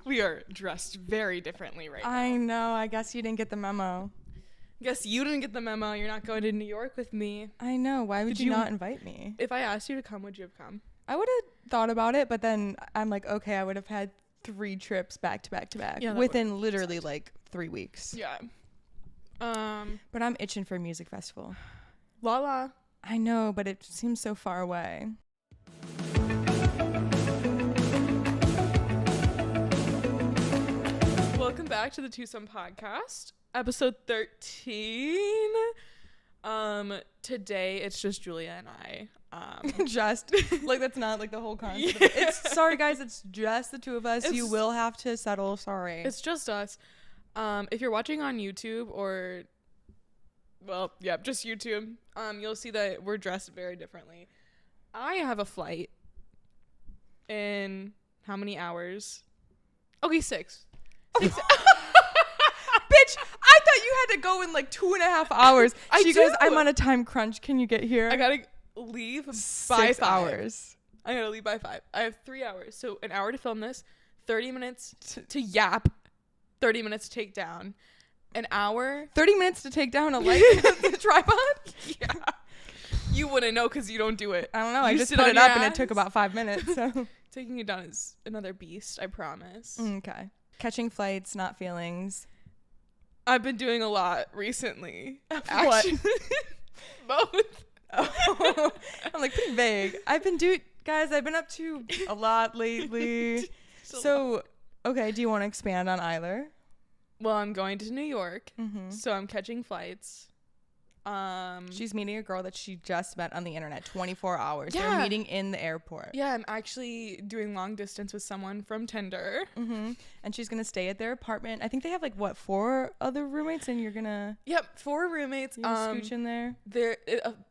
We are dressed very differently right now. I know. I guess you didn't get the memo. Guess you didn't get the memo. You're not going to New York with me. I know. Why would you not invite me? If I asked you to come, would you have come? I would have thought about it, but then I'm like, okay, I would have had 3 trips back to back to back within literally like 3 weeks. Yeah. But I'm itching for a music festival. La. I know, but it seems so far away. Welcome back to the Twosome.Podcast, episode 13. Today it's just Julia and I. Just like that's not like the whole concept. Yeah. It's sorry guys, it's just the two of us. You will have to settle. Sorry. It's just us. If you're watching on YouTube or just YouTube, you'll see that we're dressed very differently. I have a flight in how many hours? Okay, 6. Bitch, I thought you had to go in like 2.5 hours. She goes, I'm on a time crunch. Can you get here? I gotta leave by 6 hours. I gotta leave by 5. I have 3 hours. So an hour to film this, 30 minutes to yap, 30 minutes to take down, an hour. 30 minutes to take down a light the tripod? Yeah. You wouldn't know because you don't do it. I don't know. I just put it up and it took about 5 minutes. So taking it down is another beast, I promise. Okay. Catching flights, not feelings. I've been doing a lot recently. What? Both. Oh, I'm like pretty vague. I've been up to a lot lately. So, okay, do you want to expand on either? Well, I'm going to New York, so I'm catching flights. She's meeting a girl that she just met on the internet. 24 hours. Yeah. They're meeting in the airport. Yeah, I'm actually doing long distance with someone from Tinder. And she's gonna stay at their apartment. I think they have 4 other roommates, and you're gonna 4 roommates. Scooch in there.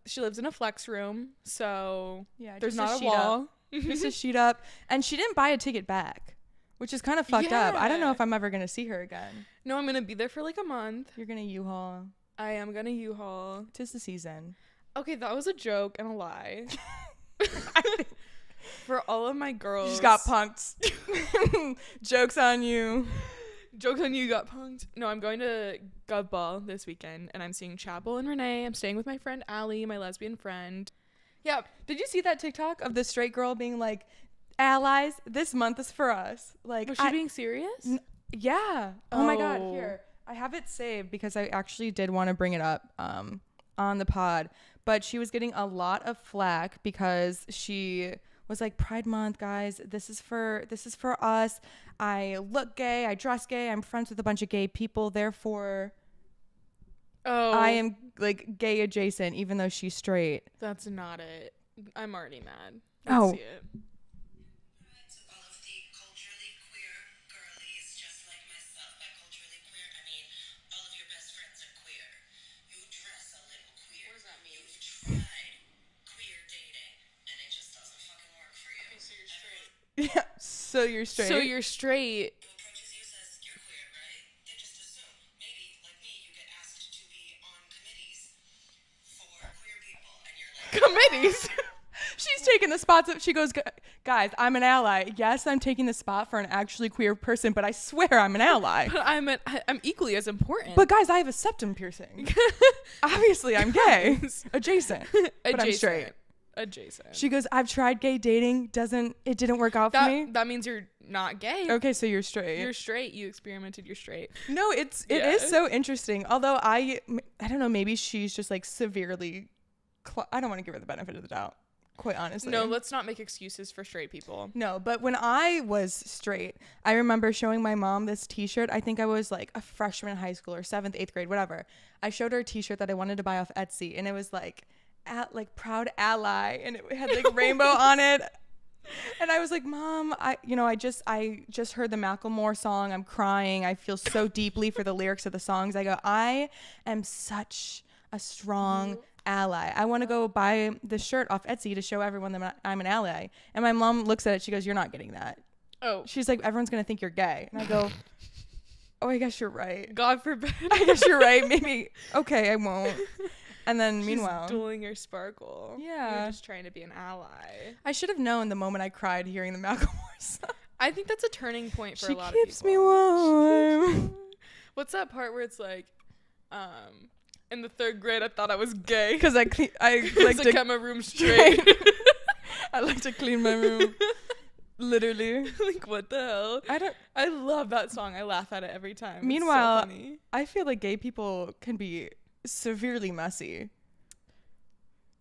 She lives in a flex room, so yeah, there's not a wall. Just a sheet up, and she didn't buy a ticket back, which is kind of fucked up. I don't know if I'm ever gonna see her again. No, I'm gonna be there for like a month. You're gonna U-Haul. I am gonna U-Haul. 'Tis the season. Okay, that was a joke and a lie. For all of my girls. You just got punked. Joke's on you. Joke's on you, you got punked. No, I'm going to Gov Ball this weekend, and I'm seeing Chapel and Renee. I'm staying with my friend Allie, my lesbian friend. Yeah. Did you see that TikTok of the straight girl being like, allies, this month is for us? Like, was she being serious? Yeah. Oh my God. Here. I have it saved because I actually did want to bring it up on the pod, but she was getting a lot of flack because she was like, Pride Month, guys, this is for us. I look gay, I dress gay, I'm friends with a bunch of gay people, therefore I am like gay adjacent, even though she's straight. That's not it. I'm already mad. I see it. Yeah, so you're straight. So you're straight. Who approaches you says you're queer, right? They just assume maybe, like me, you get asked to be on committees for queer people, and you're like Committees. She's taking the spots. She goes, guys, I'm an ally. Yes, I'm taking the spot for an actually queer person, but I swear I'm an ally. But I'm equally as important. But guys, I have a septum piercing. Obviously, I'm gay. Adjacent. But I'm straight. Adjacent. She goes, I've tried gay dating. It didn't work out for me. That means you're not gay. Okay, so you're straight. You're straight. You experimented. You're straight. No, it is so interesting. Although I don't know, maybe she's just like severely. I don't want to give her the benefit of the doubt, quite honestly. No, let's not make excuses for straight people. No, but when I was straight, I remember showing my mom this T-shirt. I think I was like a freshman in high school or 7th, 8th grade, whatever. I showed her a T-shirt that I wanted to buy off Etsy, and it was like proud ally, and it had like rainbow on it, and I was like, Mom, I just heard the Macklemore song. I'm crying. I feel so deeply for the lyrics of the songs. I go, I am such a strong ally. I want to go buy the shirt off Etsy to show everyone that I'm an ally. And my mom looks at it. She goes, you're not getting that. Oh, she's like, everyone's gonna think you're gay. And I go, oh, I guess you're right. God forbid. I guess you're right. Maybe. Okay, I won't. And then meanwhile, dueling your sparkle. Yeah. You're just trying to be an ally. I should have known the moment I cried hearing the Macklemore song. I think that's a turning point for She a lot of keeps me people. warm. What's that part where it's like, in the 3rd grade, I thought I was gay. Because I Like to keep my room straight. I like to clean my room. Literally. Like, what the hell? I love that song. I laugh at it every time. Meanwhile, it's so funny. I feel like gay people can be severely messy.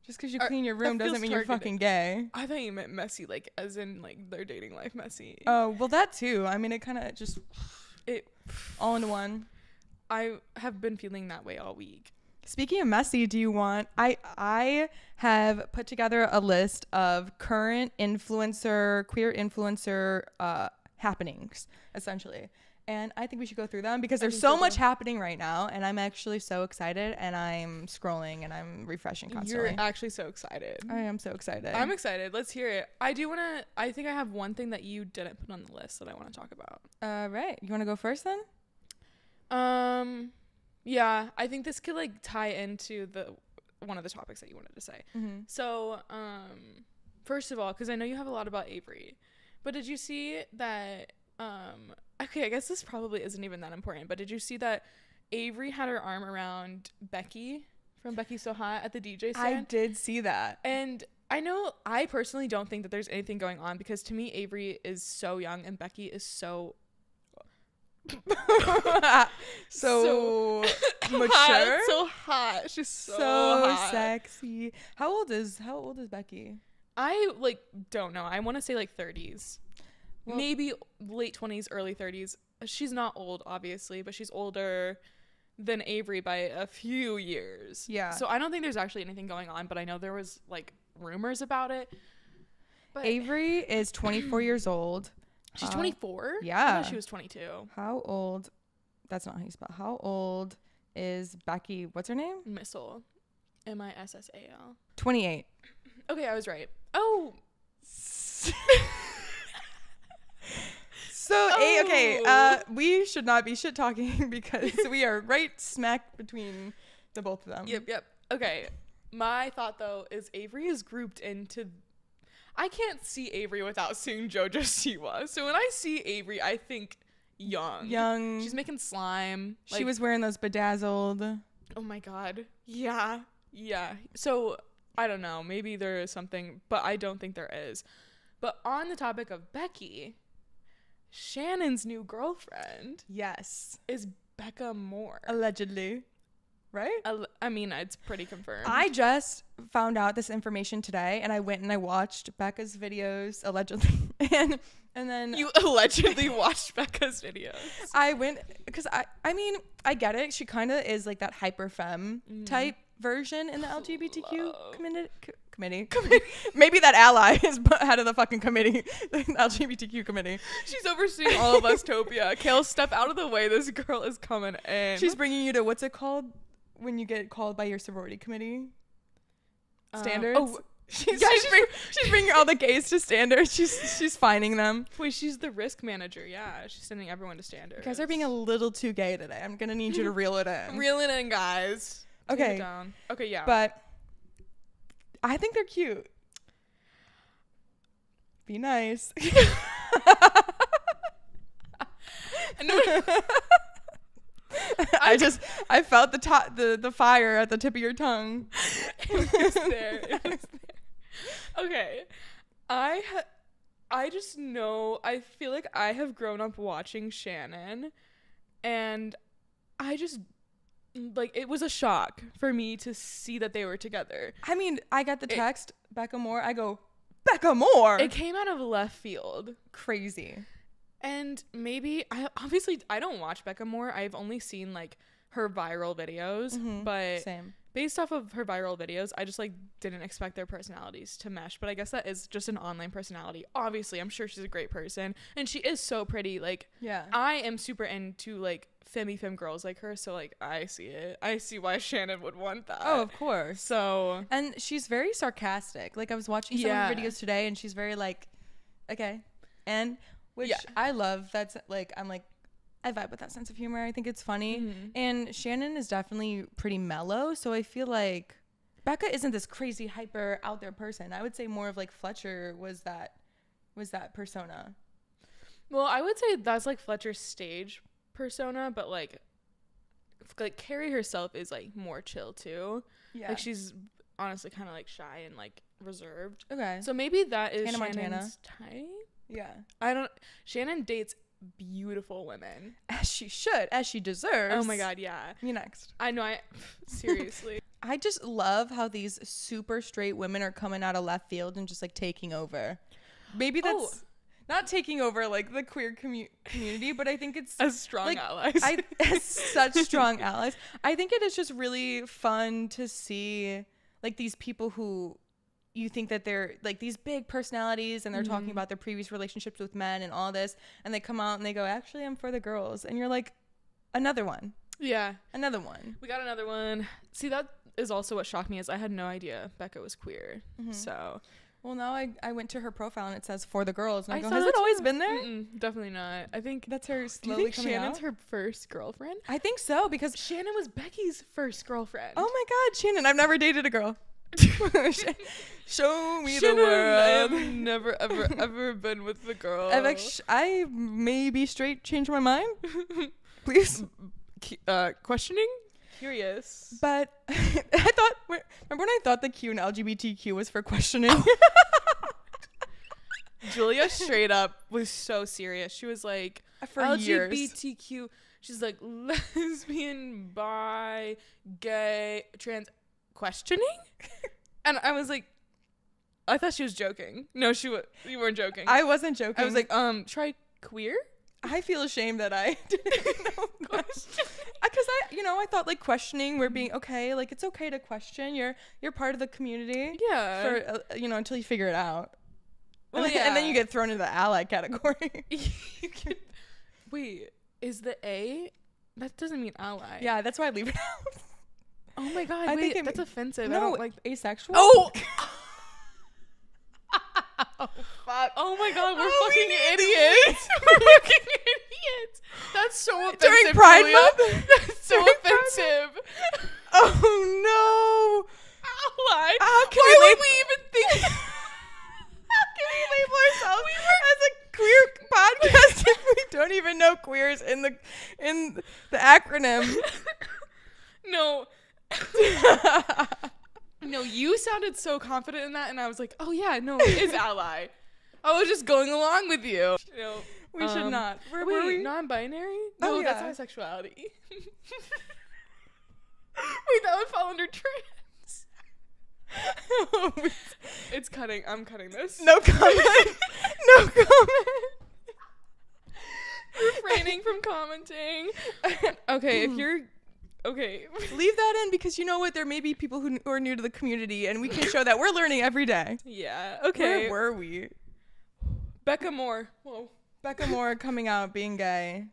Just because you clean your room that doesn't feels mean you're targeted. fucking gay. I thought you meant messy, like as in like their dating life messy. Oh, well, that too. I mean, it kind of just It. all into one. I have been feeling that way all week. Speaking of messy, do you want... I have put together a list of current queer influencer happenings, essentially. And I think we should go through them because there's so much happening right now. And I'm actually so excited. And I'm scrolling and I'm refreshing constantly. You're actually so excited. I am so excited. I'm excited. Let's hear it. I think I have one thing that you didn't put on the list that I want to talk about. Right. You want to go first then? Yeah, I think this could like tie into one of the topics that you wanted to say. Mm-hmm. So, first of all, because I know you have a lot about Avery, but did you see that? Okay, I guess this probably isn't even that important, but did you see that Avery had her arm around Becky from Becky So Hot at the DJ stand? I did see that. And I personally don't think that there's anything going on because to me, Avery is so young and Becky is so so mature, hot, so hot. She's so hot. sexy. How old is Becky? I don't know. I want to say 30s. Well, maybe late 20s, early 30s. She's not old, obviously, but she's older than Avery by a few years. Yeah. So I don't think there's actually anything going on, but I know there was rumors about it. But Avery is 24 years old. she's 24? Yeah. I thought she was 22. How old? That's not how you spell. How old is Becky? What's her name? Missile. Missal. 28. Okay, I was right. Oh. So, Oh. okay, we should not be shit talking because we are right smack between the both of them. Yep. Okay. My thought, though, is Avery is grouped into... I can't see Avery without seeing JoJo Siwa. So when I see Avery, I think young. She's making slime. She was wearing those bedazzled. Oh, my God. Yeah. So, I don't know. Maybe there is something, but I don't think there is. But on the topic of Becky... Shannon's new girlfriend Yes. is Becca Moore. Allegedly. Right? I mean, it's pretty confirmed. I just found out this information today and I went and I watched Becca's videos, allegedly. and then You allegedly watched Becca's videos. I went because I mean, I get it. She kind of is like that hyper femme type version in the LGBTQ committee. Maybe that ally is head of the fucking committee, the LGBTQ committee. She's overseeing all of Leztopia. Kale, step out of the way. This girl is coming in. She's bringing you to what's it called when you get called by your sorority committee? Standards. She's bringing all the gays to standards. She's finding them. Wait, she's the risk manager. Yeah, she's sending everyone to standards. You guys are being a little too gay today. I'm gonna need you to reel it in. Reel it in, guys. Take Okay. it down. Okay, yeah. But I think they're cute. Be nice. I felt the fire at the tip of your tongue. It was there. Okay. I just know, I feel like I have grown up watching Shannon and I just it was a shock for me to see that they were together. I mean, I got the text, Becca Moore. I go, Becca Moore. It came out of left field. Crazy. And maybe I don't watch Becca Moore. I've only seen her viral videos, but Same. based off of her viral videos, I just didn't expect their personalities to mesh. But I guess that is just an online personality. Obviously, I'm sure she's a great person and she is so pretty. Yeah. I am super into femme girls like her, so I see it. I see why Shannon would want that. Oh, of course. So, and she's very sarcastic. I was watching some of her videos today and she's very okay. And which I love. That's I vibe with that sense of humor. I think it's funny. Mm-hmm. And Shannon is definitely pretty mellow, so I feel like Becca isn't this crazy hyper out there person. I would say more of Fletcher was that persona. Well, I would say that's like Fletcher's stage persona, but like Carrie herself is like more chill too. Yeah. Like she's honestly kind of like shy and like reserved. Okay. So maybe that is Hannah Montana. Shannon's type. Yeah. Shannon dates beautiful women. As she should, as she deserves. Oh my God, yeah. You next. I know, seriously. I just love how these super straight women are coming out of left field and just like taking over. Maybe that's not taking over like the queer community, but I think it's as strong like, allies. as such strong allies. I think it is just really fun to see like these people who you think that they're like these big personalities and they're talking about their previous relationships with men and all this, and they come out and they go, actually, I'm for the girls. And you're like, another one. Yeah. Another one. We got another one. See, that is also what shocked me is I had no idea Becca was queer. So. Well, now I went to her profile and it says for the girls. And I go, saw has that it always too. been there? Definitely not. I think That's her do you slowly think coming Shannon's out? her first girlfriend? I think so, because Shannon was Becky's first girlfriend. oh my God, Shannon, I've never dated a girl. Show me Shannon, the world. I've never ever been with the girl. I may be straight, change my mind. Please. Questioning? Curious. But I thought, remember when I thought the Q in LGBTQ was for questioning? Julia straight up was so serious. She was like, For years. LGBTQ. She's like, lesbian, bi, gay, trans, questioning? And I was like, I thought she was joking. No, you weren't joking. I wasn't joking. I was like, try queer? I feel ashamed that I didn't know that. Because I thought like questioning, we're being okay, like it's okay to question. You're part of the community. Yeah. For until you figure it out. Well, and then you get thrown into the ally category. Wait, is the A? That doesn't mean ally. Yeah, that's why I leave it out. Oh my God, I wait, think that's offensive. No, I don't like. asexual. Oh. Oh fuck. Oh my God, we're Oh, we fucking need idiots. We're fucking idiots. That's so offensive. During Pride Julia. Month? That's so During Pride offensive. Oh no. Ally. How can Why we would we even think? How can we label ourselves as a queer podcast if we don't even know queers in the acronym? No. No, you sounded so confident in that, and I was like, oh yeah, no, it is ally. I was just going along with you. We should not. Were Were we we? non-binary? Oh, No, yeah. that's bisexuality. Wait, that would fall under trans. It's cutting. I'm cutting this. No comment. No comment. Refraining from commenting. Okay, if you're okay. Leave that in because you know what? There may be people who are new to the community, and we can show that we're learning every day. Yeah. Okay. Where were we? Becca Moore. Whoa. Becca Moore coming out being gay.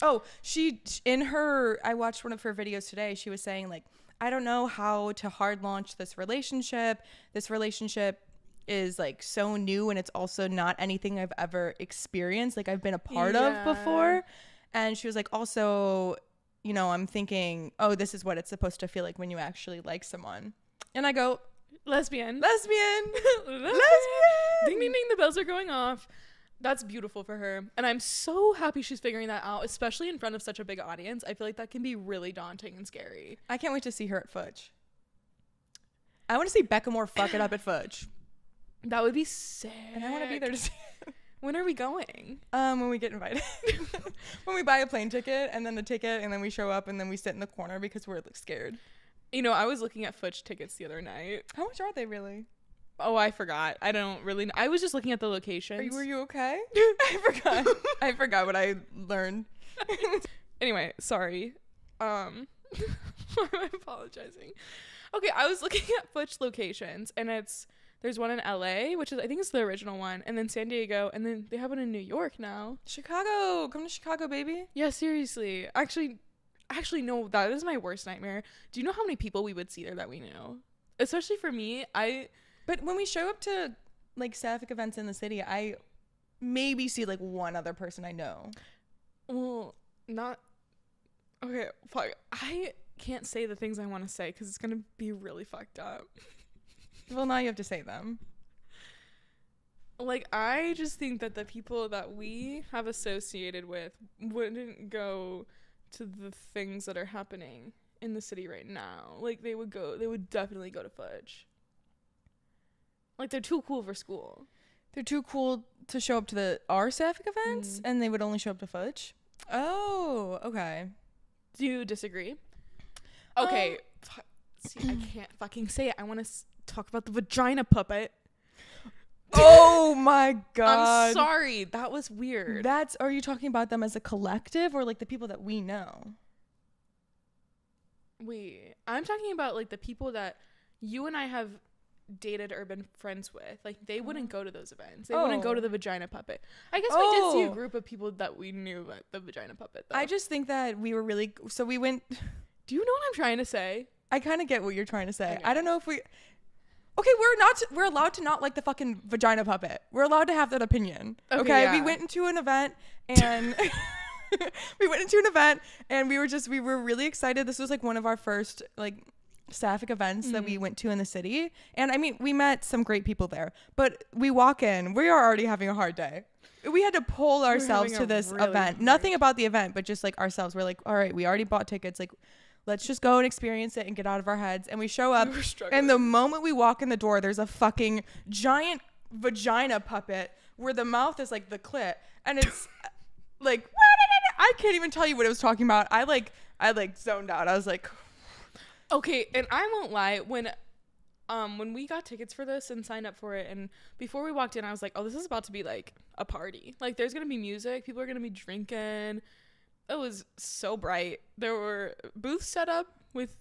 Oh, I watched one of her videos today. She was saying like, I don't know how to hard launch this relationship. This relationship is like so new and it's also not anything I've ever experienced. Like I've been a part of before. And she was like, also, I'm thinking, oh, this is what it's supposed to feel like when you actually like someone. And I go, Lesbian. lesbian. Ding, ding, ding. The bells are going off. That's beautiful for her. And I'm so happy she's figuring that out, especially in front of such a big audience. I feel like that can be really daunting and scary. I can't wait to see her at Fudge. I want to see Becca Moore fuck it up at Fudge. That would be sick. And I want to be there to see it. When are we going? When we get invited. When we buy a plane ticket and then the ticket and then we show up and then we sit in the corner because we're like, scared. I was looking at Fudge tickets the other night. How much are they really? Oh, I forgot. I don't really know. I was just looking at the locations. Were you okay? I forgot what I learned. Anyway, sorry. Why am I apologizing? Okay, I was looking at Fudge locations, and there's one in LA, which I think is the original one, and then San Diego, and then they have one in New York now. Chicago. Come to Chicago, baby. Yeah, seriously. Actually, no, that is my worst nightmare. Do you know how many people we would see there that we knew? Especially for me, But when we show up to like sapphic events in the city, I maybe see like one other person I know. Well, not. Okay, fuck. I can't say the things I want to say because it's gonna be really fucked up. Well, now you have to say them. Like, I just think that the people that we have associated with wouldn't go to the things that are happening in the city right now. Like, they would definitely go to Fudge. Like, they're too cool for school. They're too cool to show up to our Sapphic events, and they would only show up to Fudge? Oh, okay. Do you disagree? Okay. See, I can't fucking say it. I want to talk about the vagina puppet. Oh my god. I'm sorry. That was weird. Are you talking about them as a collective or like the people that we know? Wait. I'm talking about like the people that you and I have dated or been friends with. Like, they wouldn't go to those events. They wouldn't go to the vagina puppet. I guess we did see a group of people that we knew at the vagina puppet, though. I just think that we were really... So we went... Do you know what I'm trying to say? I kind of get what you're trying to say. Okay. I don't know if we... Okay, we're allowed to not like the fucking vagina puppet. We're allowed to have that opinion. Okay, yeah. We went into an event and we were really excited. This was like one of our first like Sapphic events that we went to in the city. And I mean, we met some great people there, but we walk in, we are already having a hard day. We had to pull ourselves to this event. Nothing about the event, but just like ourselves. We're like, all right, we already bought tickets. Like, let's just go and experience it and get out of our heads. And we show up, and the moment we walk in the door, there's a fucking giant vagina puppet where the mouth is like the clit, and it's like I can't even tell you what it was talking about. I zoned out. I was like, okay, and I won't lie, when we got tickets for this and signed up for it, and before we walked in, I was like, oh, this is about to be like a party. Like, there's gonna be music, people are gonna be drinking. It was so bright. There were booths set up with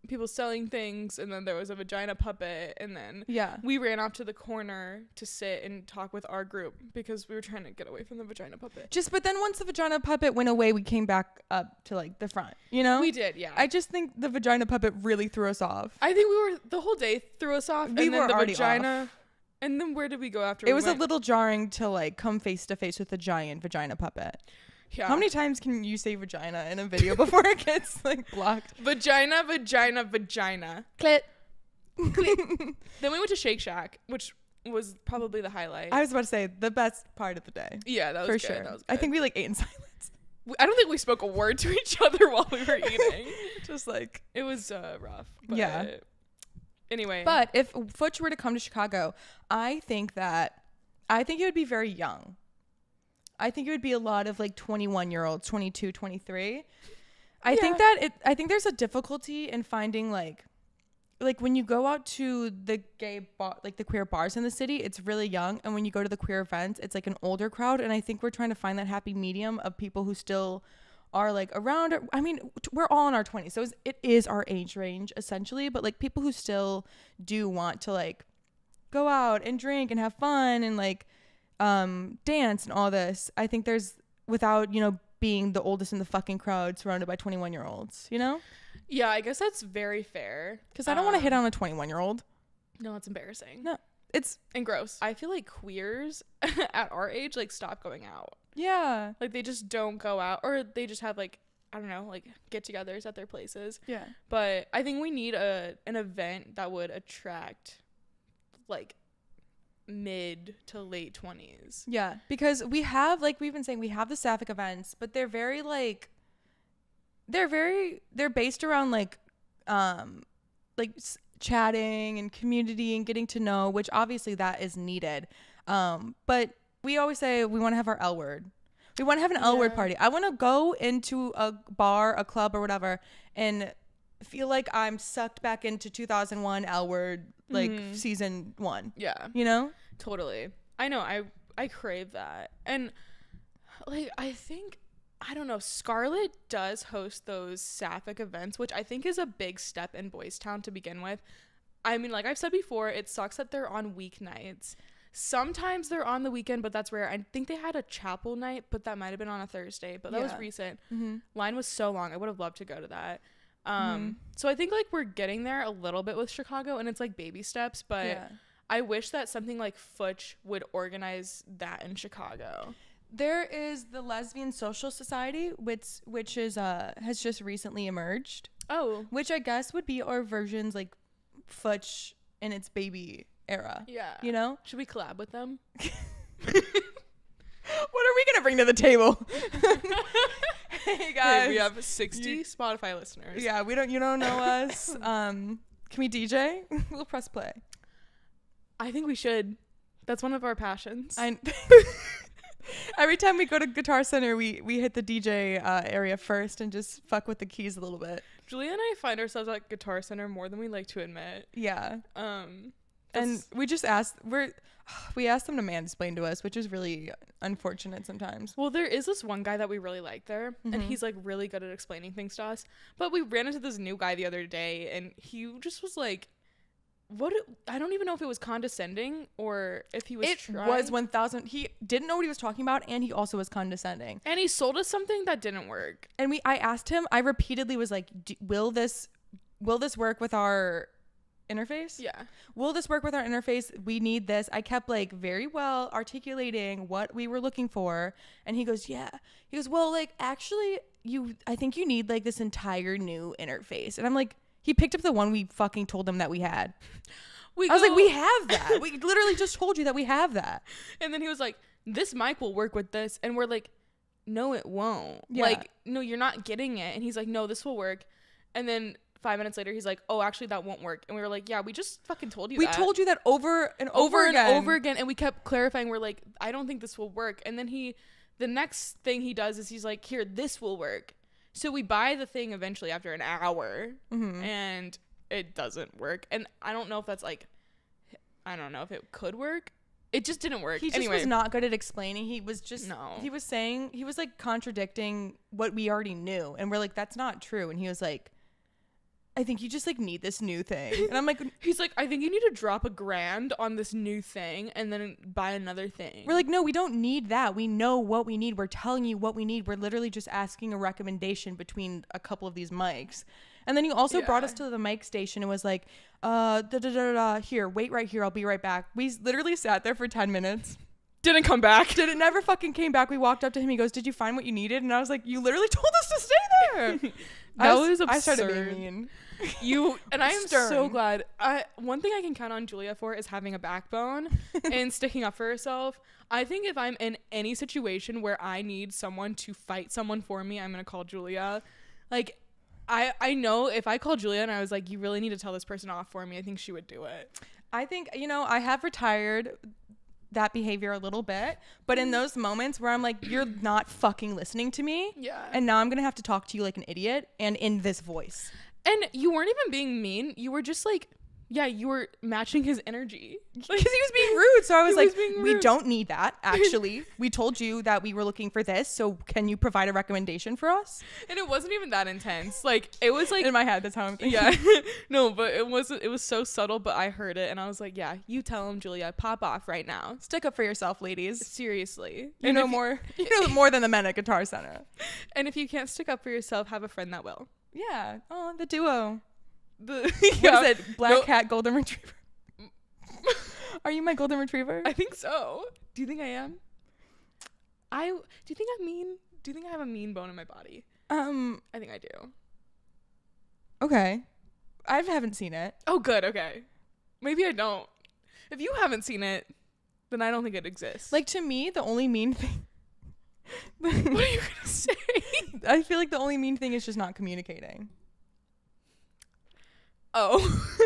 people selling things, and then there was a vagina puppet, and then we ran off to the corner to sit and talk with our group because we were trying to get away from the vagina puppet. But then once the vagina puppet went away, we came back up to like the front, you know? We did, yeah. I just think the vagina puppet really threw us off. I think the whole day threw us off. We and then were the already vagina off. And then where did we go after? It was a little jarring to like come face to face with a giant vagina puppet. Yeah. How many times can you say vagina in a video before it gets like blocked? Vagina. Clit. Clit. Then we went to Shake Shack, which was probably the highlight. I was about to say the best part of the day. Yeah, that was for good. sure. That was I good. think we like ate in silence. I don't think we spoke a word to each other while we were eating. Just like it was rough. But yeah. Anyway. But if Futch were to come to Chicago, I think it would be very young. I think it would be a lot of like 21-year-olds, 22, 23. I think there's a difficulty in finding like when you go out to the gay bar, like the queer bars in the city, it's really young. And when you go to the queer events, it's like an older crowd. And I think we're trying to find that happy medium of people who still are like around. I mean, we're all in our 20s. So it is our age range essentially. But like people who still do want to like go out and drink and have fun and like dance and all this. I think there's, without, you know, being the oldest in the fucking crowd surrounded by 21-year-olds, you know? Yeah, I guess that's very fair. Because I don't want to hit on a 21-year-old. No, it's embarrassing. No, it's... And gross. I feel like queers at our age, like, stop going out. Yeah. Like, they just don't go out. Or they just have, like, I don't know, like, get-togethers at their places. Yeah. But I think we need an event that would attract, like, mid to late 20s. Yeah, because we have, like we've been saying, we have the Sapphic events, but they're very like they're based around like chatting and community and getting to know, which obviously that is needed, but we always say we want to have our L word. We want to have an L word party. I want to go into a bar, a club or whatever and feel like I'm sucked back into 2001 L word, like season 1. Yeah. You know? Totally. I know. I crave that. And like, I think, I don't know, Scarlet does host those Sapphic events, which I think is a big step in Boys Town to begin with. I mean, like I've said before, it sucks that they're on weeknights. Sometimes they're on the weekend, but that's rare. I think they had a chapel night, but that might have been on a Thursday, but that was recent. Line was so long. I would have loved to go to that. So I think like we're getting there a little bit with Chicago, and it's like baby steps, but I wish that something like Futch would organize that in Chicago. There is the Lesbian Social Society, which is has just recently emerged. Oh, which I guess would be our versions like Futch in its baby era. Yeah. You know? Should we collab with them? What are we gonna bring to the table? Hey guys, Hey, we have 60 Spotify listeners. yeah, you don't know us. Can we DJ? We'll press play. I think we should. That's one of our passions. Every time we go to Guitar Center, we hit the DJ area first and just fuck with the keys a little bit. Julia and I find ourselves at Guitar Center more than we like to admit. Yeah. And we just asked them to mansplain to us, which is really unfortunate sometimes. Well, there is this one guy that we really like there, and he's like really good at explaining things to us. But we ran into this new guy the other day, and he just was like, I don't even know if it was condescending or if he was trying. Was 1000. He didn't know what he was talking about, and he also was condescending. And he sold us something that didn't work. And I asked him, I repeatedly was like, will this work with our interface? Yeah. Will this work with our interface? We need this. I kept like very well articulating what we were looking for. And he goes, yeah. He goes, well, like actually I think you need like this entire new interface. And I'm like, he picked up the one we fucking told him that we had. I was like, we have that. We literally just told you that we have that. And then he was like, this mic will work with this. And we're like, no, it won't. Yeah. Like, no, you're not getting it. And he's like, no, this will work. And then 5 minutes later, he's like, oh, actually, that won't work. And we were like, yeah, we just fucking told you that. We told you that over and over again. And we kept clarifying. We're like, I don't think this will work. And then the next thing he does is he's like, here, this will work. So we buy the thing eventually after an hour, and it doesn't work. And I don't know if that's like, I don't know if it could work. It just didn't work. He just was not good at explaining. He was just, No. He was saying, he was like contradicting what we already knew. And we're like, that's not true. And he was like, I think you just like need this new thing. And I'm like, he's like, I think you need to drop $1,000 on this new thing and then buy another thing. We're like, no, we don't need that. We know what we need. We're telling you what we need. We're literally just asking a recommendation between a couple of these mics. And then he also brought us to the mic station and was like, here, wait right here. I'll be right back. We literally sat there for 10 minutes. Didn't come back. Never fucking came back. We walked up to him. He goes, did you find what you needed? And I was like, you literally told us to stay there. That was absurd. I started being mean. And I am Stern. so glad. One thing I can count on Julia for is having a backbone and sticking up for herself. I think if I'm in any situation where I need someone to fight someone for me, I'm going to call Julia. Like, I know if I call Julia and I was like, you really need to tell this person off for me, I think she would do it. I think, I have retired that behavior a little bit, but in those moments where I'm like, you're not fucking listening to me. Yeah. And now I'm going to have to talk to you like an idiot and in this voice. And you weren't even being mean. You were just like, yeah, you were matching his energy. Because he was being rude. So I was like, being we rude. don't need that, actually. We told you that we were looking for this. So can you provide a recommendation for us? And it wasn't even that intense. Like, it was like, In my head, that's how I'm thinking. yeah. No, but it was so subtle, but I heard it and I was like, yeah, you tell him, Julia, pop off right now. Stick up for yourself, ladies. Seriously. You know more than the men at Guitar Center. And if you can't stick up for yourself, have a friend that will. Yeah. Oh, the duo. What What is it? Black cat, golden retriever. Are you my golden retriever? I think so. Do you think I am? Do you think I'm mean? Do you think I have a mean bone in my body? I think I do. Okay. I haven't seen it. Oh, good. Okay. Maybe I don't. If you haven't seen it, then I don't think it exists. Like, to me, the only mean thing. What are you going to say? I feel like the only mean thing is just not communicating. Oh.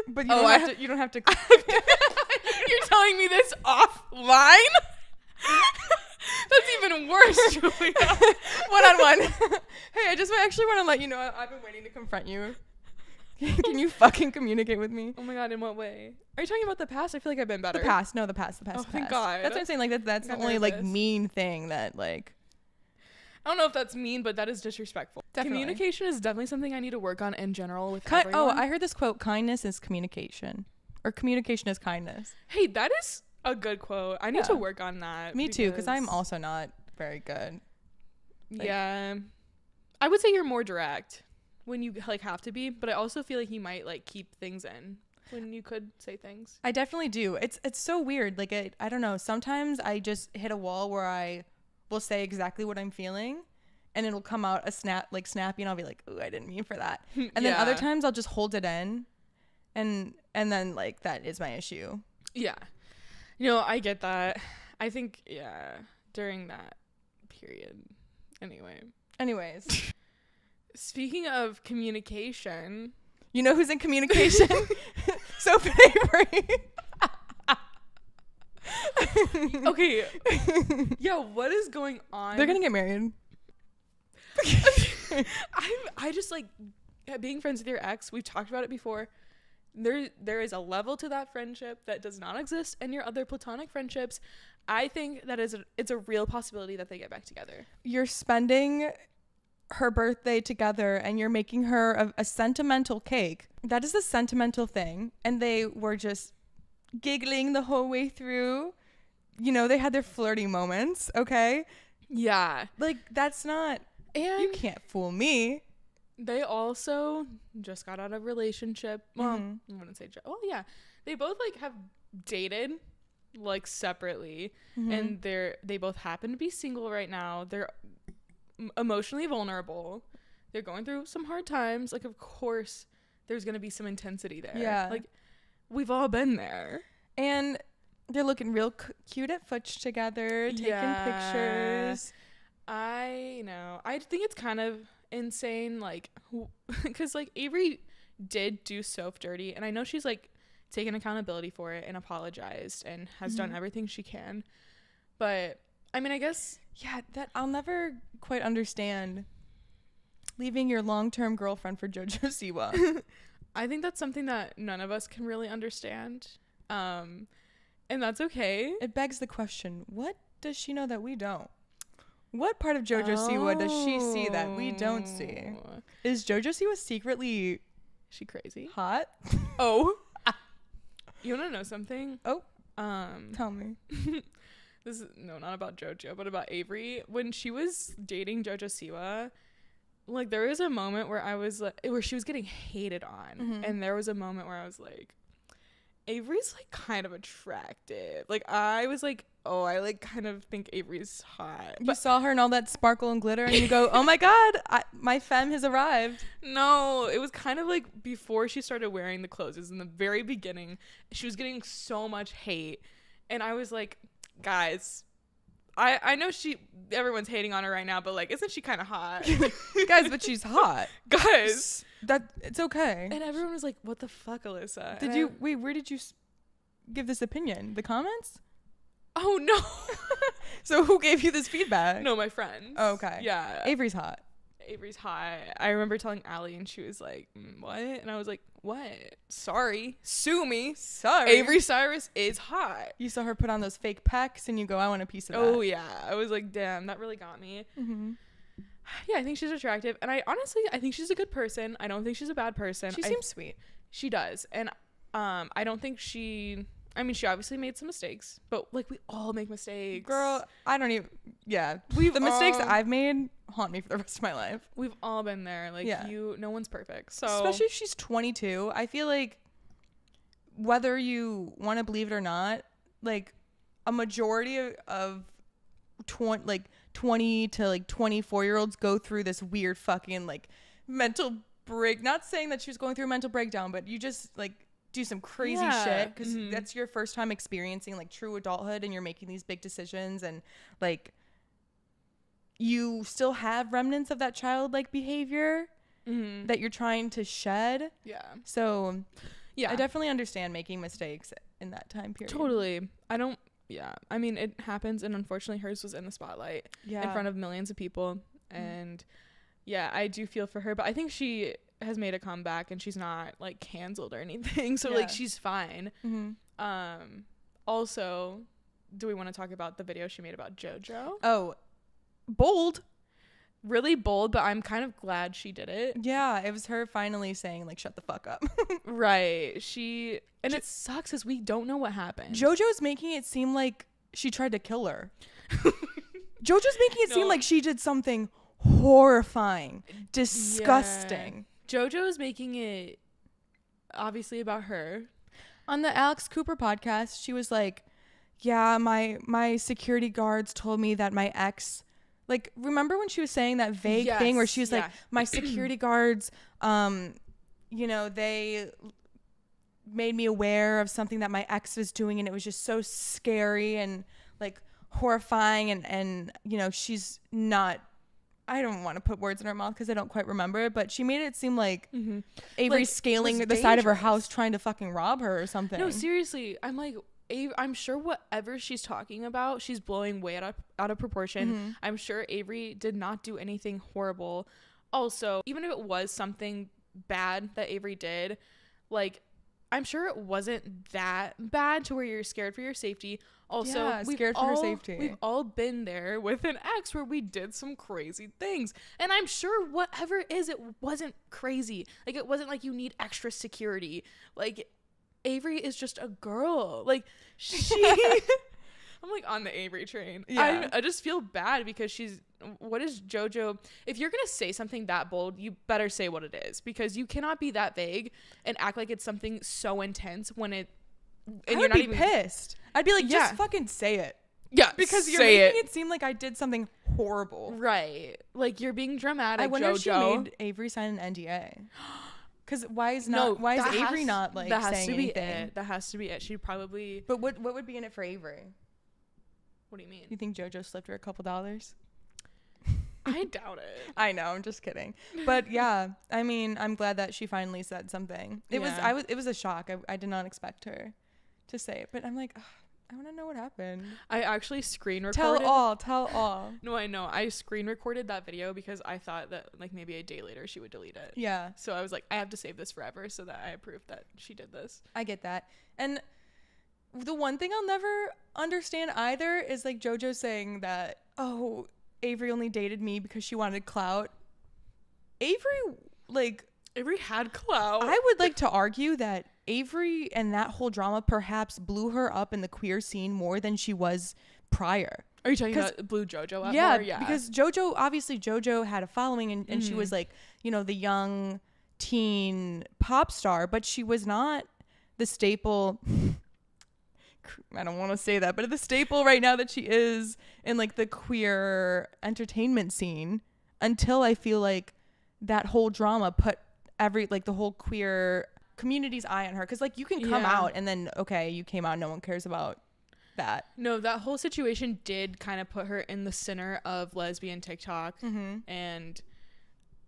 But you don't have to. You don't have to. You're telling me this offline? That's even worse, Julia. One-on-one. Hey, I just actually want to let you know I've been waiting to confront you. Can you fucking communicate with me? Oh my god, in what way? Are you talking about the past? I feel like I've been better. The past. No, the past. Oh, thank God. That's what I'm saying. Like, that's the Got only, like, nervous. mean thing that, like... I don't know if that's mean, but that is disrespectful. Definitely. Communication is definitely something I need to work on in general with Oh, everyone. I heard this quote, kindness is communication. Or communication is kindness. Hey, that is a good quote. I need to work on that. Me too, because I'm also not very good. Yeah. I would say you're more direct when you, like, have to be, but I also feel like you might, like, keep things in when you could say things. I definitely do. It's so weird. Like, I don't know. Sometimes I just hit a wall where I will say exactly what I'm feeling, and it'll come out snappy, and I'll be like, "Ooh, I didn't mean for that." And then other times I'll just hold it in, and then, like, that is my issue. Yeah. I get that. I think, yeah, during that period. Anyways. Speaking of communication. You know who's in communication? Soap and Avery. Okay. Yeah, what is going on? They're going to get married. I just like being friends with your ex. We've talked about it before. There is a level to that friendship that does not exist in your other platonic friendships. I think that it's a real possibility that they get back together. You're spending her birthday together and you're making her a sentimental cake. That is a sentimental thing. And they were just giggling the whole way through. They had their flirty moments, okay? Yeah. Like, that's not... And you can't fool me. They also just got out of a relationship. Well, I wouldn't say... Oh, yeah. They both, like, have dated, like, separately. And they both happen to be single right now. They're emotionally vulnerable. They're going through some hard times. Like, of course, there's going to be some intensity there. Yeah. Like, we've all been there. And they're looking real cute at Futch together, taking pictures. I know. I think it's kind of insane, like, because, like, Avery did do Soph dirty, and I know she's, like, taken accountability for it and apologized and has done everything she can. But, I mean, I guess... Yeah, that I'll never quite understand leaving your long-term girlfriend for JoJo Siwa. I think that's something that none of us can really understand. And that's okay. It begs the question, what does she know that we don't? What part of JoJo Siwa does she see that we don't see? Is JoJo Siwa secretly she crazy? Hot? Oh. You want to know something? Oh. Tell me. This is not about JoJo, but about Avery. When she was dating JoJo Siwa, like, there was a moment where I was like, where she was getting hated on, and there was a moment where I was like, Avery's, like, kind of attractive. Like, I was like, oh, I, like, kind of think Avery's hot. You saw her in all that sparkle and glitter, and you go, oh my god, my femme has arrived. No, it was kind of like before she started wearing the clothes. It was in the very beginning. She was getting so much hate, and I was like, guys, I know everyone's hating on her right now, but, like, isn't she kind of hot? Guys, but she's hot. Guys. It's okay. And everyone was like, what the fuck, Alyssa? Where did you give this opinion? The comments? Oh, no. So who gave you this feedback? No, my friends. Oh, okay. Yeah. Avery's hot. I remember telling Allie, and she was like, what? And I was like, what? Sorry. Sue me. Sorry. Avery Cyrus is hot. You saw her put on those fake pecs, and you go, I want a piece of that. Oh, yeah. I was like, damn, that really got me. Yeah, I think she's attractive. And I think she's a good person. I don't think she's a bad person. She seems sweet. She does. And I don't think she obviously made some mistakes, but, like, we all make mistakes. Girl, I don't even, yeah. The mistakes that I've made haunt me for the rest of my life. We've all been there. Like, no one's perfect. So especially if she's 22. I feel like whether you want to believe it or not, like, a majority of 20 to, like, 24-year-olds go through this weird fucking, like, mental break. Not saying that she was going through a mental breakdown, but you just, like, do some crazy shit because that's your first time experiencing, like, true adulthood, and you're making these big decisions, and, like, you still have remnants of that childlike behavior that you're trying to shed. Yeah. So I definitely understand making mistakes in that time period. Totally. I mean, it happens, and unfortunately hers was in the spotlight in front of millions of people, and I do feel for her, but I think she has made a comeback, and she's not, like, canceled or anything, so like, she's fine. Also, do we want to talk about the video she made about JoJo? Oh, bold. Really bold, but I'm kind of glad she did it. Yeah, it was her finally saying, like, shut the fuck up. Right. And it sucks because we don't know what happened. JoJo's making it seem like she tried to kill her. JoJo's making it seem like she did something horrifying, disgusting. JoJo is making it obviously about her. On the Alex Cooper podcast, she was like, yeah, my security guards told me that my ex, like, remember when she was saying that vague thing where she was like, my security guards, you know, they made me aware of something that my ex was doing, and it was just so scary and like horrifying, and you know, she's not, I don't want to put words in her mouth because I don't quite remember it, but she made it seem like Avery's Like, scaling was the side of her dangerous. house trying to fucking rob her or something. No, seriously. I'm like, I'm sure whatever she's talking about, she's blowing way out of proportion. I'm sure Avery did not do anything horrible. Also, even if it was something bad that Avery did, like, I'm sure it wasn't that bad to where you're scared for your safety. Also, Yeah, scared for her safety. We've all been there with an ex where we did some crazy things. And I'm sure whatever it is, it wasn't crazy. Like, it wasn't like you need extra security. Like, Avery is just a girl. Like, I'm like on the Avery train. Yeah. I just feel bad because what is JoJo? If you're going to say something that bold, you better say what it is, because you cannot be that vague and act like it's something so intense when it, and I you're would not be even pissed. I'd be like, Yeah. just fucking say it. Yeah, Because you're say making it seem like I did something horrible. Right. Like, you're being dramatic, I wonder JoJo. if she made Avery sign an NDA. Because why is that Avery has- not like that has saying to be anything? it. That has to be it. She probably. But what would be in it for Avery? What do you mean? You think JoJo slipped her a couple dollars? I doubt it. I know, I'm just kidding. But yeah, I mean, I'm glad that she finally said something. It was a shock. I did not expect her to say it, but I'm like, ugh, I want to know what happened. I actually screen recorded. Tell all. No, I know. I screen recorded that video because I thought that like maybe a day later she would delete it. Yeah, So I was like, I have to save this forever so that I have proof that she did this. I get that. And the one thing I'll never understand either is like JoJo saying that, oh, Avery only dated me because she wanted clout. Avery, like, Avery had clout. I would like to argue that Avery and that whole drama perhaps blew her up in the queer scene more than she was prior. Are you talking about Blue JoJo up Yeah, more? Yeah. because JoJo had a following, and she was like, you know, the young teen pop star, but she was not the staple. I don't want to say that, but the staple right now that she is in like the queer entertainment scene, until I feel like that whole drama put the whole queer community's eye on her. Because like you can come out and then, okay, you came out, no one cares about that. No, that whole situation did kind of put her in the center of lesbian TikTok. And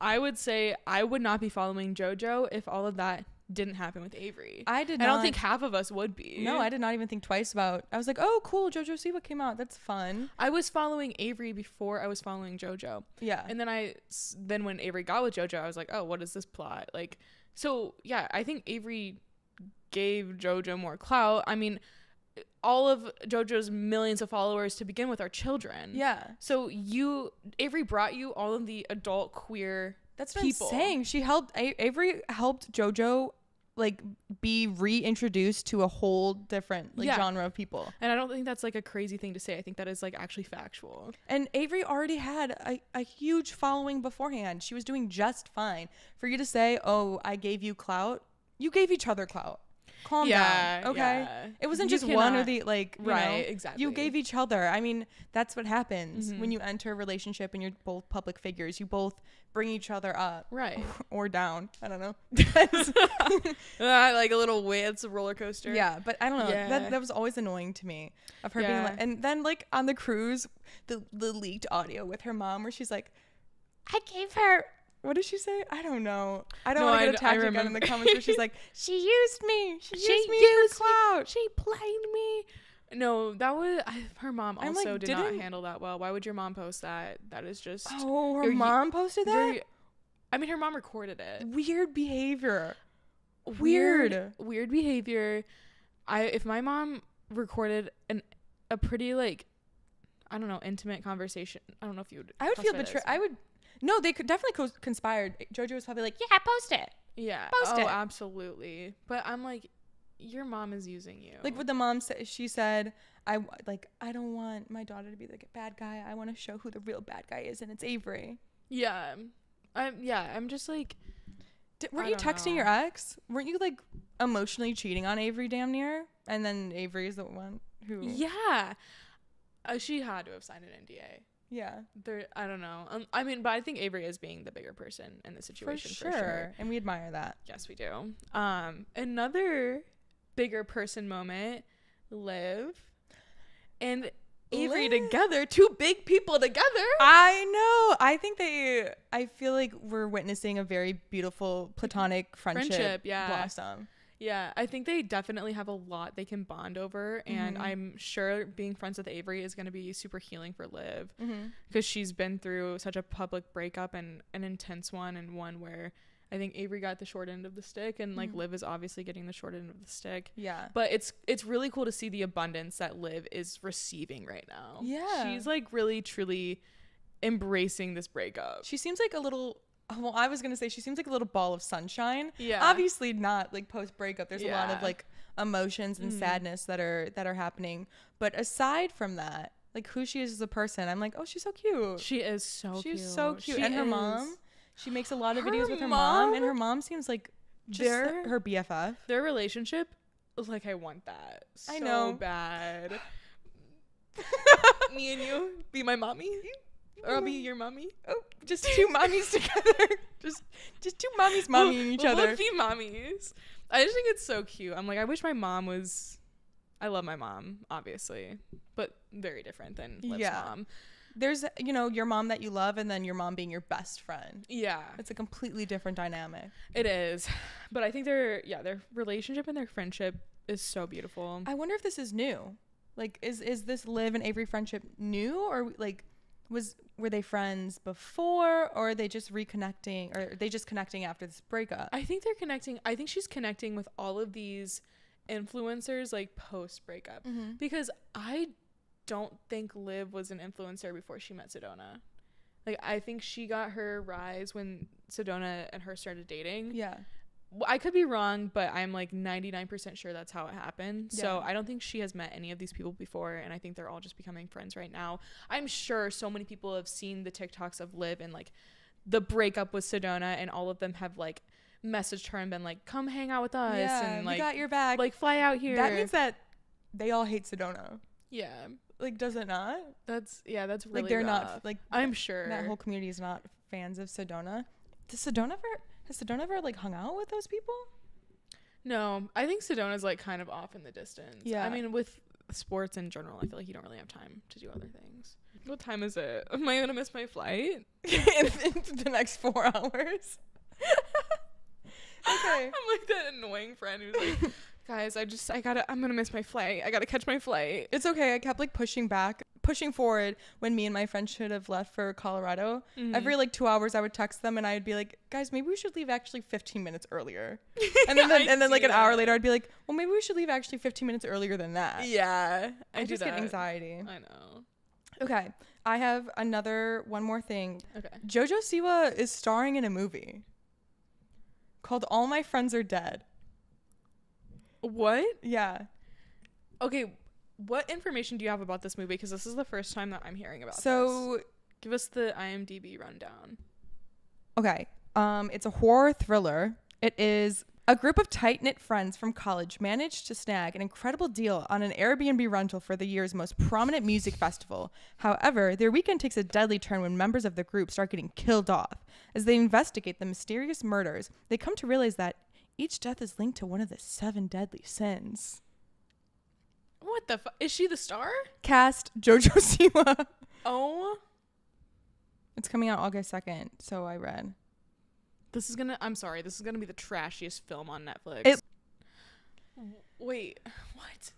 I would say I would not be following JoJo if all of that didn't happen with Avery. I don't think half of us would be. No, I did not even think twice about. I was like, oh, cool, JoJo Siwa came out. That's fun. I was following Avery before I was following JoJo. Yeah. And then when Avery got with JoJo, I was like, oh, what is this plot? Like, so yeah, I think Avery gave JoJo more clout. I mean, all of JoJo's millions of followers to begin with are children. Yeah. So Avery brought you all of the adult queer That's what people. I'm saying. She helped, Avery helped JoJo like be reintroduced to a whole different genre of people. And I don't think that's like a crazy thing to say. I think that is like actually factual. And Avery already had a huge following beforehand. She was doing just fine. For you to say, oh, I gave you clout, you gave each other clout. Calm down, okay? Yeah. It wasn't You just one or cannot- the Right, exactly. You gave each other. I mean, that's what happens when you enter a relationship and you're both public figures. You both bring each other up, Right. or down. I don't know. Like a little wave. It's a roller coaster. Yeah, but I don't know. Yeah. That was always annoying to me, of her being Yeah. like, and then like on the cruise, the leaked audio with her mom where she's like, I gave her. What did she say? I don't know. I don't No, want to I get attacked again in the remember. comments where she's like, she used me. She used me used for clout. She played me. No, that was her mom I'm also like, did not didn't- handle that well. Why would your mom post that? That is just Oh, her you're- mom posted that? you're- I mean, her mom recorded it. Weird behavior. Weird behavior. If my mom recorded a pretty like, I don't know, intimate conversation. I don't know if you would. I would feel classify betrayed. that as- I would. No, they could definitely conspired. JoJo was probably like, yeah, post it. Yeah. Post oh, it. absolutely. But I'm like, your mom is using you. Like what the mom said, she said, I don't want my daughter to be like a bad guy. I want to show who the real bad guy is, and it's Avery. Yeah. I'm just like, Weren't I you don't texting know. your ex? Weren't you like emotionally cheating on Avery damn near? And then Avery is the one who. yeah. She had to have signed an NDA. Yeah. I don't know. I mean, but I think Avery is being the bigger person in the situation for sure. And we admire that. Yes, we do. Another bigger person moment, Liv and Avery together, two big people together. I know. I feel like we're witnessing a very beautiful platonic friendship blossom. Yeah, I think they definitely have a lot they can bond over, and I'm sure being friends with Avery is going to be super healing for Liv, because she's been through such a public breakup and an intense one, and one where I think Avery got the short end of the stick, and like Liv is obviously getting the short end of the stick. Yeah. But it's really cool to see the abundance that Liv is receiving right now. Yeah. She's like really truly embracing this breakup. She seems like a little, well, I was going to say she seems like a little ball of sunshine. Yeah. Obviously not like post breakup. There's a lot of like emotions and sadness that are happening. But aside from that, like who she is as a person, I'm like, oh, she's so cute. She is so cute. She's so cute. And her mom, she makes a lot of Her videos with her mom? mom, and her mom seems like just her BFF. Their relationship, like, I want that so I know. bad. Me and you be my mommy, or I'll be your mommy. Oh, just two mommies together. Just two mommies mommying each we'll other. both be mommies. I just think it's so cute. I'm like, I wish my mom was. I love my mom, obviously, but very different than Liv's mom. There's, your mom that you love, and then your mom being your best friend. Yeah. It's a completely different dynamic. It is. But I think their relationship and their friendship is so beautiful. I wonder if this is new. Like, is this Liv and Avery friendship new, or like were they friends before, or are they just reconnecting, or are they just connecting after this breakup? I think they're connecting. I think she's connecting with all of these influencers like post breakup, because I don't think Liv was an influencer before she met Sedona. Like, I think she got her rise when Sedona and her started dating. Yeah. I could be wrong, but I'm like 99% sure that's how it happened. Yeah. So I don't think she has met any of these people before, and I think they're all just becoming friends right now. I'm sure so many people have seen the TikToks of Liv and like the breakup with Sedona, and all of them have like messaged her and been like, come hang out with us, and like, we got your back. like, fly out here. That means that they all hate Sedona. Yeah. Like, does it not? That's really like they're rough. not like, I'm sure that whole community is not fans of Sedona. Has Sedona ever like hung out with those people? No, I think Sedona's like kind of off in the distance. Yeah. I mean, with sports in general, I feel like you don't really have time to do other things. What time is it? Am I gonna miss my flight? in the next 4 hours. Okay. I'm like that annoying friend who's like, guys, I'm gonna miss my flight. I gotta catch my flight. It's okay. I kept like pushing forward when me and my friend should have left for Colorado. Every like 2 hours I would text them and I'd be like, guys, maybe we should leave actually 15 minutes earlier. And then like an hour later I'd be like, well, maybe we should leave actually 15 minutes earlier than that. Yeah. I just get anxiety. I know. Okay. I have one more thing. Okay. JoJo Siwa is starring in a movie called All My Friends Are Dead. What? Yeah. Okay. What information do you have about this movie? Because this is the first time that I'm hearing about this. So give us the IMDb rundown. Okay. It's a horror thriller. It is a group of tight-knit friends from college managed to snag an incredible deal on an Airbnb rental for the year's most prominent music festival. However, their weekend takes a deadly turn when members of the group start getting killed off. As they investigate the mysterious murders, they come to realize that each death is linked to one of the 7 deadly sins. What the fuck? Is she the star? Cast JoJo Siwa. Oh. It's coming out August 2nd, so I read. This is gonna be the trashiest film on Netflix. Wait, what?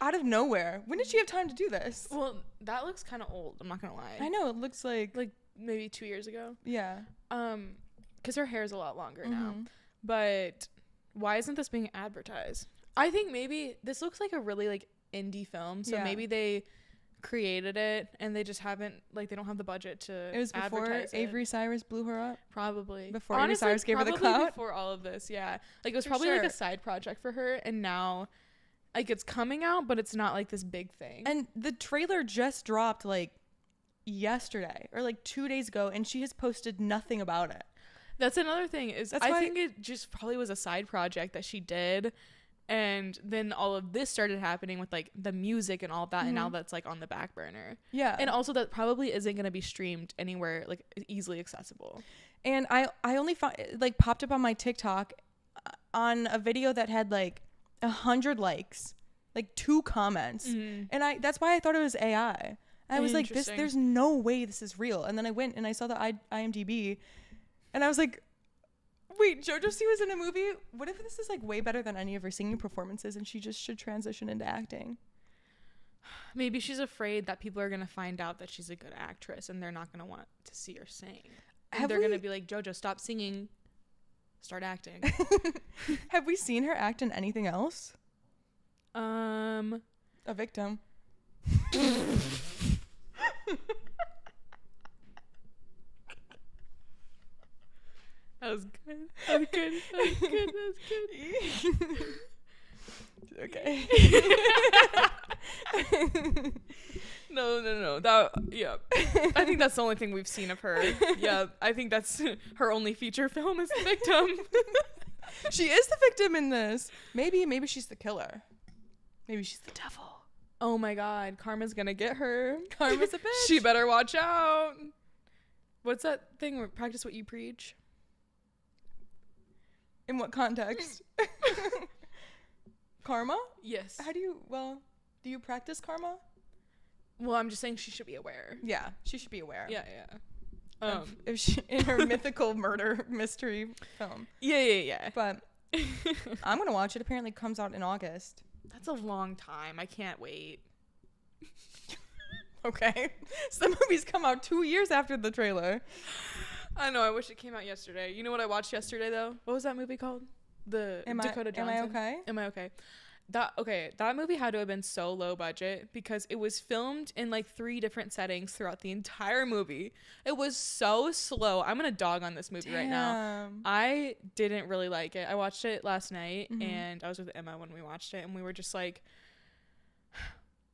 Out of nowhere. When did she have time to do this? Well, that looks kind of old. I'm not gonna lie. I know, it looks like maybe 2 years ago. Yeah. Because her hair's a lot longer now. But why isn't this being advertised? I think maybe this looks like a really like indie film, so maybe they created it and they just haven't they don't have the budget to It was before Avery Cyrus blew her up. Probably before Avery Cyrus gave her the clout. Before all of this, yeah. Like it was probably like a side project for her, and now like it's coming out, but it's not like this big thing. And the trailer just dropped like yesterday or like 2 days ago, and she has posted nothing about it. That's another thing is I think it just probably was a side project that she did, And then all of this started happening with like the music and all of that, and now that's like on the back burner. Yeah. And also that probably isn't going to be streamed anywhere like easily accessible. And I only found like popped up on my TikTok on a video that had like 100 likes, like 2 comments. And that's why I thought it was AI. I was like, there's no way this is real. And then I went and I saw the IMDb and I was like, wait, JoJo C was in a movie? What if this is like way better than any of her singing performances and she just should transition into acting? Maybe she's afraid that people are going to find out that she's a good actress and they're not going to want to see her sing. And they're going to be like, JoJo, stop singing. Start acting. Have we seen her act in anything else? A Victim. That was good. That was good. That was good. That was good. Okay. No. That, yeah. I think that's the only thing we've seen of her. Yeah. I think that's her only feature film is The Victim. She is the victim in this. Maybe she's the killer. Maybe she's the devil. Oh my God. Karma's gonna get her. Karma's a bitch. She better watch out. What's that thing? Practice what you preach. In what context? Karma? Yes. Do you practice karma? Well, I'm just saying she should be aware. Yeah, she should be aware. Yeah. If she in her mythical murder mystery film. Yeah. But I'm gonna watch it. Apparently, it comes out in August. That's a long time. I can't wait. Okay. Some movies come out 2 years after the trailer. I know. I wish it came out yesterday. You know what I watched yesterday though? What was that movie called? Dakota Johnson. Am I okay? Am I okay? That movie had to have been so low budget because it was filmed in like 3 different settings throughout the entire movie. It was so slow. I'm gonna dog on this movie right now. I didn't really like it. I watched it last night and I was with Emma when we watched it and we were just like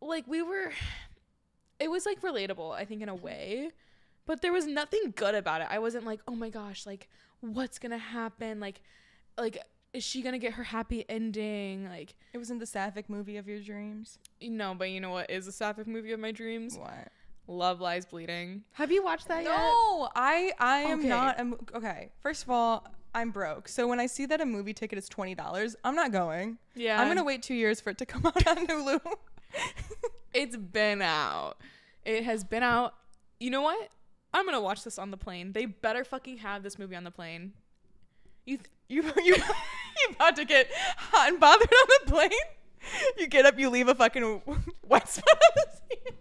it was like relatable, I think, in a way, but there was nothing good about it. I wasn't like, oh my gosh, like what's gonna happen? Like is she gonna get her happy ending? Like, it wasn't the sapphic movie of your dreams. No, but you know what is a sapphic movie of my dreams? What? Love Lies Bleeding. Have you watched that yet? No, I am not. Okay, first of all, I'm broke. So when I see that a movie ticket is $20, I'm not going. Yeah. I'm gonna wait 2 years for it to come out on Hulu. It's been out. It has been out. You know what? I'm gonna watch this on the plane. They better fucking have this movie on the plane. You about to get hot and bothered on the plane? You get up, you leave a fucking wet spot on the seat.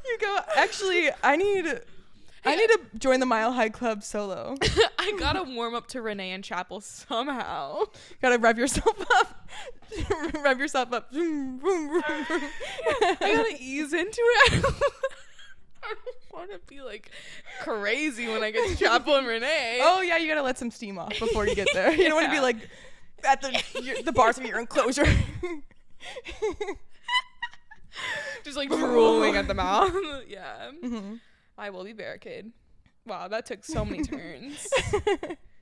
You go, actually, I need to join the Mile High Club solo. I gotta warm up to Renee and Chapel somehow. Gotta rev yourself up. Rev yourself up. I gotta ease into it. I don't want to be like crazy when I get to Chapel and Renee. Oh yeah, you gotta let some steam off before you get there. You don't want to be like at the bars of your enclosure. Just like drooling at the mouth. Yeah. I will be barricade. Wow, that took so many turns.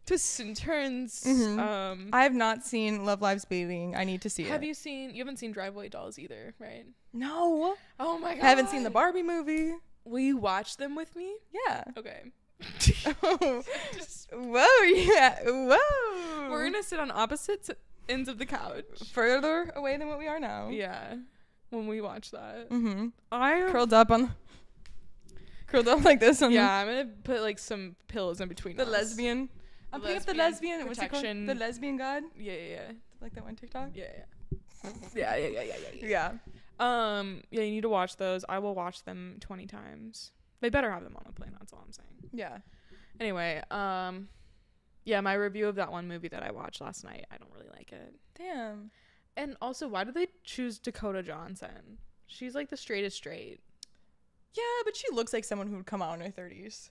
Twists and turns. I have not seen Love Lives Bleeding. I need to see it. You haven't seen Driveway Dolls either, right? No. Oh my god. I haven't seen the Barbie movie. Will you watch them with me? Yeah. Okay. Oh. Whoa, yeah. Whoa. We're gonna sit on opposite ends of the couch. Further away than what we are now. Yeah. When we watch that. I curled up like this. I'm gonna put like some pillows in between the us. Lesbian. I'm putting up the lesbian. What's it called? Protection. The lesbian god. Yeah. Like that one TikTok. Yeah. Yeah. Yeah, you need to watch those. I will watch them 20 times. They better have them on the plane. That's all I'm saying. Yeah. Anyway, yeah, my review of that one movie that I watched last night, I don't really like it. Damn. And also, why did they choose Dakota Johnson? She's like the straightest straight. Yeah, but she looks like someone who would come out in her 30s.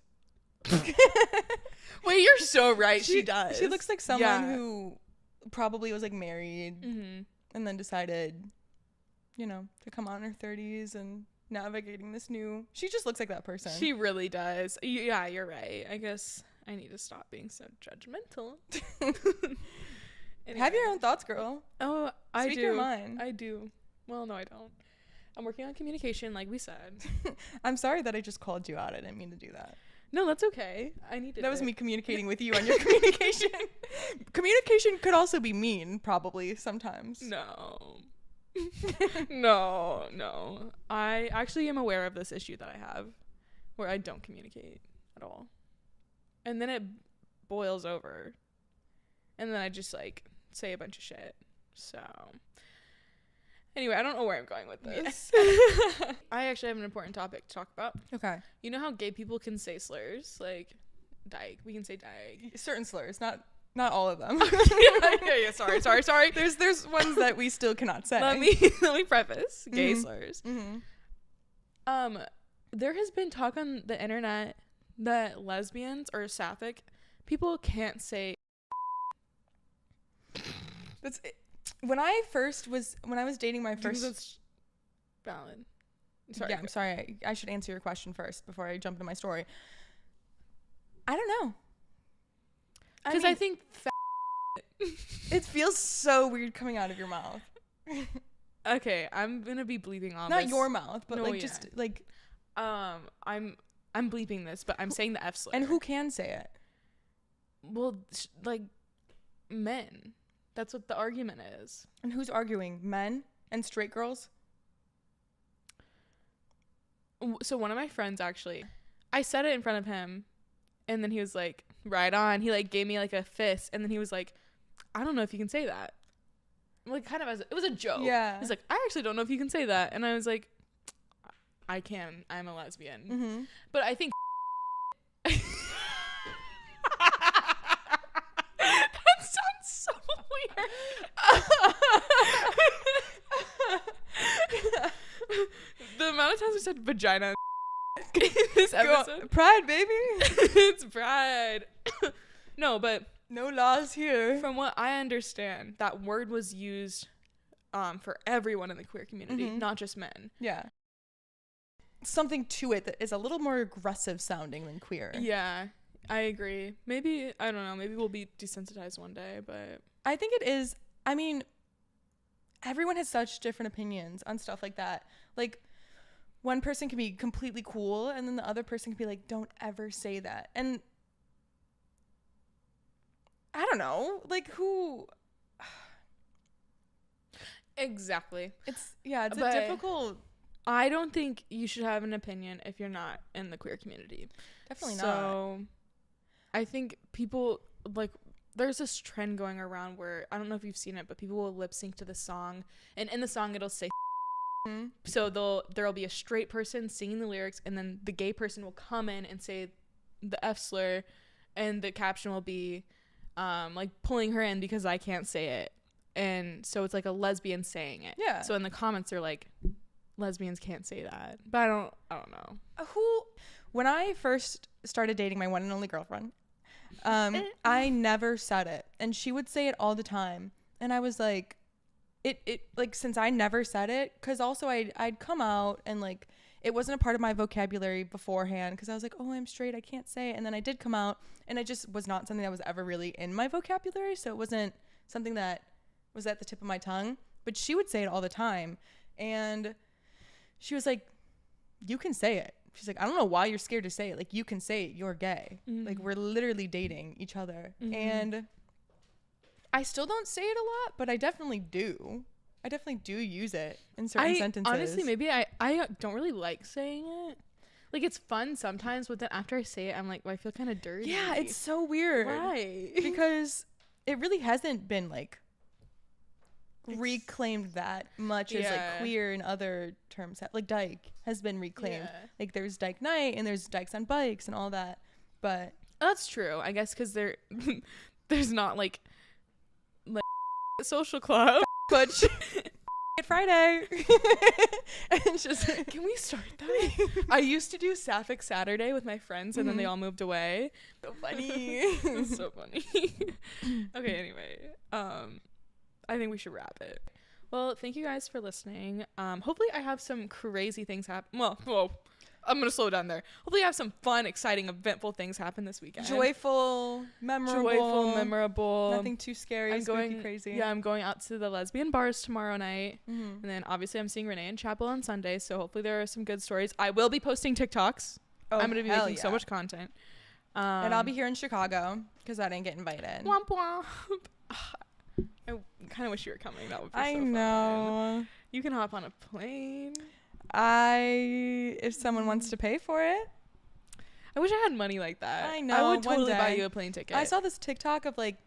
Wait, you're so right. She does. She looks like someone who probably was like married and then decided, to come out in her 30s and navigating this new. She just looks like that person. She really does. Yeah, you're right. I guess I need to stop being so judgmental. Have your own thoughts, girl. Oh, I do. Speak your mind. I do. Well, no, I don't. I'm working on communication, like we said. I'm sorry that I just called you out. I didn't mean to do that. No, that's okay. I needed That was it. me communicating with you on your communication. Communication could also be mean, probably, sometimes. No. No. I actually am aware of this issue that I have where I don't communicate at all. And then it boils over. And then I just like say a bunch of shit. So anyway, I don't know where I'm going with this. I actually have an important topic to talk about. Okay. You know how gay people can say slurs? Like dyke. We can say dyke. Certain slurs, not all of them. yeah. Sorry. There's ones that we still cannot say. Let me preface gay slurs. Mm-hmm. There has been talk on the internet that lesbians or sapphic people can't say. That's it. When I was dating my first. That's valid. Sorry. Yeah, I'm sorry. I should answer your question first before I jump into my story. I don't know. Because I think it feels so weird coming out of your mouth. Okay, I'm gonna be bleeping on Not this. your mouth, but No, like yeah. just like. I'm bleeping this, but I'm saying the F slur. And who can say it? Well, like men. That's what the argument is. And who's arguing? Men and straight girls? So one of my friends actually, I said it in front of him, and then he was like, "Right on." He like gave me like a fist, and then he was like, "I don't know if you can say that." Like kind of it was a joke. Yeah. He's like, "I actually don't know if you can say that," and I was like, "I can. I'm a lesbian." Mm-hmm. But I think that sounds so weird. The amount of times we said vagina in this episode. Pride, baby. It's pride. No, but No laws here. from what I understand, that word was used for everyone in the queer community, Mhm. not just men. Yeah. Something to it that is a little more aggressive sounding than queer. Yeah, I agree. Maybe, I don't know, maybe we'll be desensitized one day, but I think it is. I mean, everyone has such different opinions on stuff like that. Like, one person can be completely cool, and then the other person can be like, don't ever say that. And I don't know. Like, who? exactly. It's a But difficult. I don't think you should have an opinion if you're not in the queer community. Definitely not. So I think people like there's this trend going around where I don't know if you've seen it, but people will lip sync to the song, and in the song it'll say Mhm. so there'll be a straight person singing the lyrics, and then the gay person will come in and say the F slur, and the caption will be like pulling her in because I can't say it. And so it's like a lesbian saying it. Yeah. So in the comments they're like, lesbians can't say that. But I don't know. When I first started dating my one and only girlfriend, I never said it, and she would say it all the time, and I was like, it like, since I never said it, because also I'd come out and like it wasn't a part of my vocabulary beforehand, because I was like, oh, I'm straight, I can't say it, and then I did come out, and it just was not something that was ever really in my vocabulary, so it wasn't something that was at the tip of my tongue. But she would say it all the time, and she was like, you can say it. She's like, I don't know why you're scared to say it. Like, you can say it. You're gay. Mm-hmm. Like, we're literally dating each other. Mm-hmm. And I still don't say it a lot, but I definitely do. I definitely do use it in certain sentences. Honestly, maybe I don't really like saying it. Like, it's fun sometimes, but then after I say it, I'm like, well, I feel kind of dirty. Yeah, it's so weird. Right. Because it really hasn't been, like, reclaimed that much as like queer and other terms like dyke has been reclaimed. Like, there's dyke night and there's dykes on bikes and all that, but that's true, I guess, because there's not like social club, but Friday. And it's just, can we start that? I used to do Sapphic Saturday with my friends, and then they all moved away. So funny. It's so funny. Okay, anyway, I think we should wrap it. Well, thank you guys for listening. Hopefully I have some crazy things happen. Well, whoa. I'm going to slow down there. Hopefully have some fun, exciting, eventful things happen this weekend. Joyful, memorable. Nothing too scary, spooky, crazy. Yeah, I'm going out to the lesbian bars tomorrow night. And then obviously I'm seeing Renee in chapel on Sunday. So hopefully there are some good stories. I will be posting TikToks. I'm going to be making so much content. And I'll be here in Chicago because I didn't get invited. Womp womp. I kind of wish you were coming. That would be I so know. fun. You can hop on a plane. If someone wants to pay for it. I wish I had money like that. I know. I would totally buy you a plane ticket. I saw this TikTok of like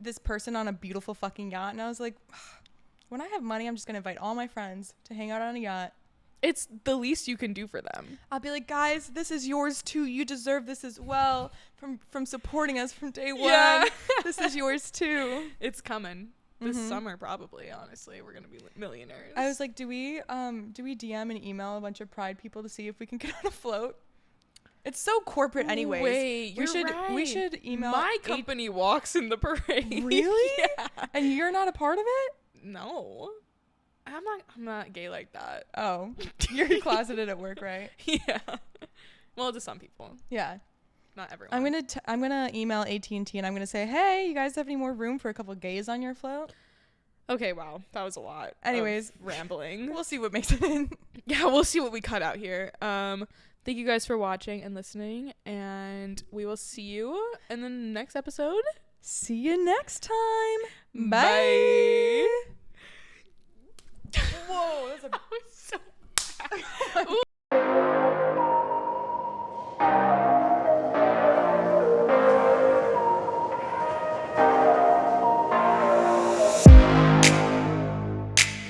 this person on a beautiful fucking yacht, and I was like, when I have money, I'm just gonna invite all my friends to hang out on a yacht. It's the least you can do for them. I'll be like, guys, this is yours too. You deserve this as well from supporting us from day one. Yeah. This is yours too. It's coming this summer, probably. Honestly, we're gonna be millionaires. I was like, do we DM and email a bunch of Pride people to see if we can get on a float? It's so corporate, anyways. Wait, we should email. My company walks in the parade. Really? Yeah. And you're not a part of it? No. I'm not gay like that. Oh, you're closeted at work, right? Yeah. Well, to some people. Yeah. Not everyone. I'm gonna email AT&T and I'm gonna say, hey, you guys have any more room for a couple gays on your float? Okay, wow, that was a lot. Anyways, of rambling. We'll see what makes it in. Yeah, we'll see what we cut out here. Thank you guys for watching and listening, and we will see you in the next episode. See you next time. Bye. Whoa, that was so